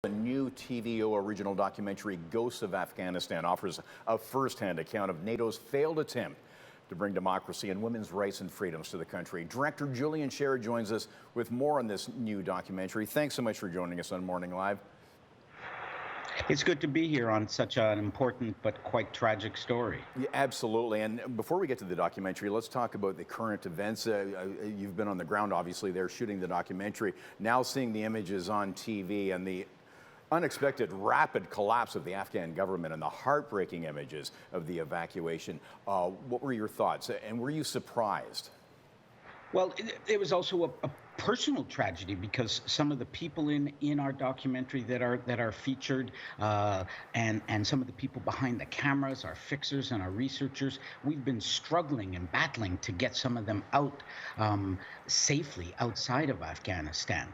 The new TVO original documentary, Ghosts of Afghanistan, offers a first-hand account of NATO's failed attempt to bring democracy and women's rights and freedoms to the country. Director Julian Sher joins us with more on this new documentary. Thanks so much for joining us on Morning Live. It's good to be here on such an important but quite tragic story. Yeah, absolutely. And before we get to the documentary, let's talk about the current events. You've been on the ground, obviously, there shooting the documentary. Now seeing the images on TV and the unexpected rapid collapse of the Afghan government and the heartbreaking images of the evacuation. What were your thoughts? And were you surprised? Well, it was also a personal tragedy because some of the people in our documentary that are featured, and some of the people behind the cameras, our fixers and our researchers, we've been struggling and battling to get some of them out safely outside of Afghanistan.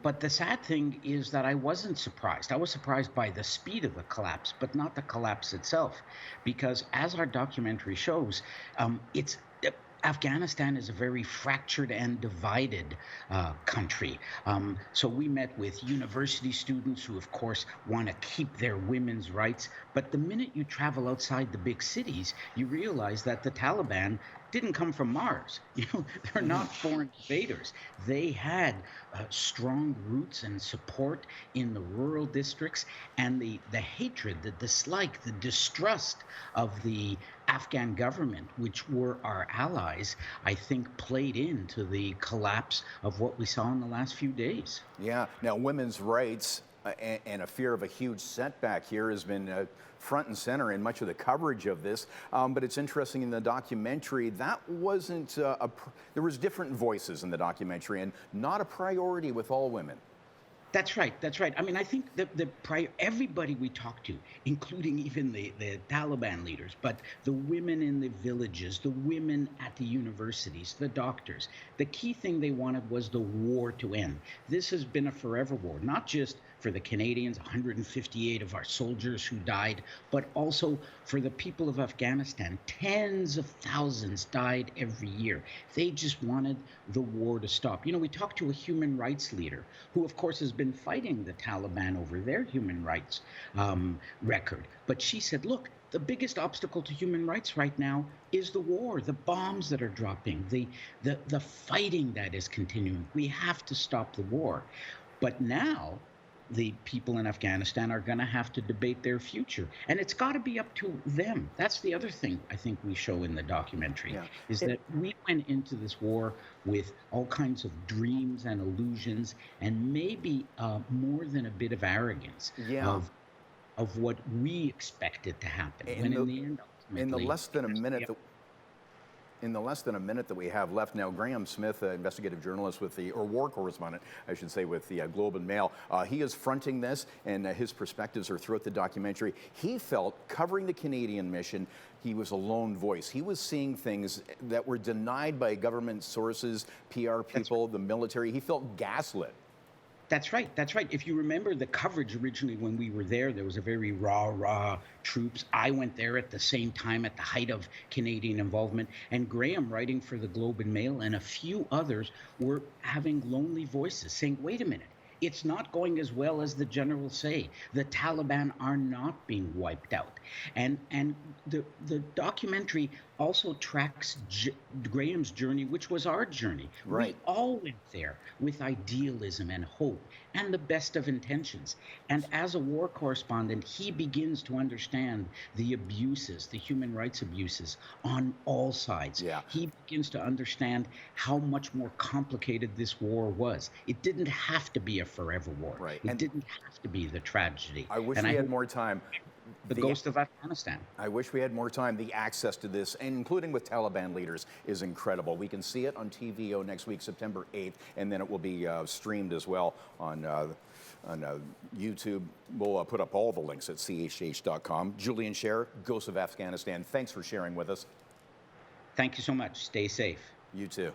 But the sad thing is that I wasn't surprised. I was surprised by the speed of the collapse, but not the collapse itself, because as our documentary shows, Afghanistan is a very fractured and divided country. So we met with university students who, of course, want to keep their women's rights. But the minute you travel outside the big cities, you realize that the Taliban didn't come from Mars. They're not foreign invaders. They had strong roots and support in the rural districts, and the hatred, the dislike, the distrust of the Afghan government, which were our allies, I think played into the collapse of what we saw in the last few days. Yeah. Now, women's rights and a fear of a huge setback here has been front and center in much of the coverage of this. But it's interesting in the documentary, that wasn't, there was different voices in the documentary and not a priority with all women. That's right. That's right. I mean, I think everybody we talked to, including even the Taliban leaders, but the women in the villages, the women at the universities, the doctors, the key thing they wanted was the war to end. This has been a forever war, not just for the Canadians, 158 of our soldiers who died, but also for the people of Afghanistan. Tens of thousands died every year. They just wanted the war to stop. We talked to a human rights leader who, of course, has been fighting the Taliban over their human rights record. But she said, look, the biggest obstacle to human rights right now is the war, the bombs that are dropping, the fighting that is continuing. We have to stop the war. But now the people in Afghanistan are going to have to debate their future. And it's got to be up to them. That's the other thing I think we show in the documentary, is that we went into this war with all kinds of dreams and illusions and maybe more than a bit of arrogance of what we expected to happen. When in the end, ultimately, in the less than a minute that we have left now, Graham Smith, investigative journalist or war correspondent, I should say, with the Globe and Mail, he is fronting this, and his perspectives are throughout the documentary. He felt, covering the Canadian mission, he was a lone voice. He was seeing things that were denied by government sources, PR people, the military. He felt gaslit. That's right. That's right. If you remember the coverage originally when we were there was a very raw troops. I went there at the same time at the height of Canadian involvement. And Graham, writing for the Globe and Mail, and a few others were having lonely voices saying, wait a minute, it's not going as well as the generals say. The Taliban are not being wiped out. And the documentary also tracks Graham's journey, which was our journey. Right. We all went there with idealism and hope and the best of intentions. And as a war correspondent, he begins to understand the abuses, the human rights abuses on all sides. Yeah. He begins to understand how much more complicated this war was. It didn't have to be a forever war. Right. It didn't have to be the tragedy. I wish we had more time. The Ghost of Afghanistan. I wish we had more time. The access to this, and including with Taliban leaders, is incredible. We can see it on TVO next week, September 8th, and then it will be streamed as well on YouTube. We'll put up all the links at chh.com. Julian Sher, Ghosts of Afghanistan, thanks for sharing with us. Thank you so much. Stay safe. You too.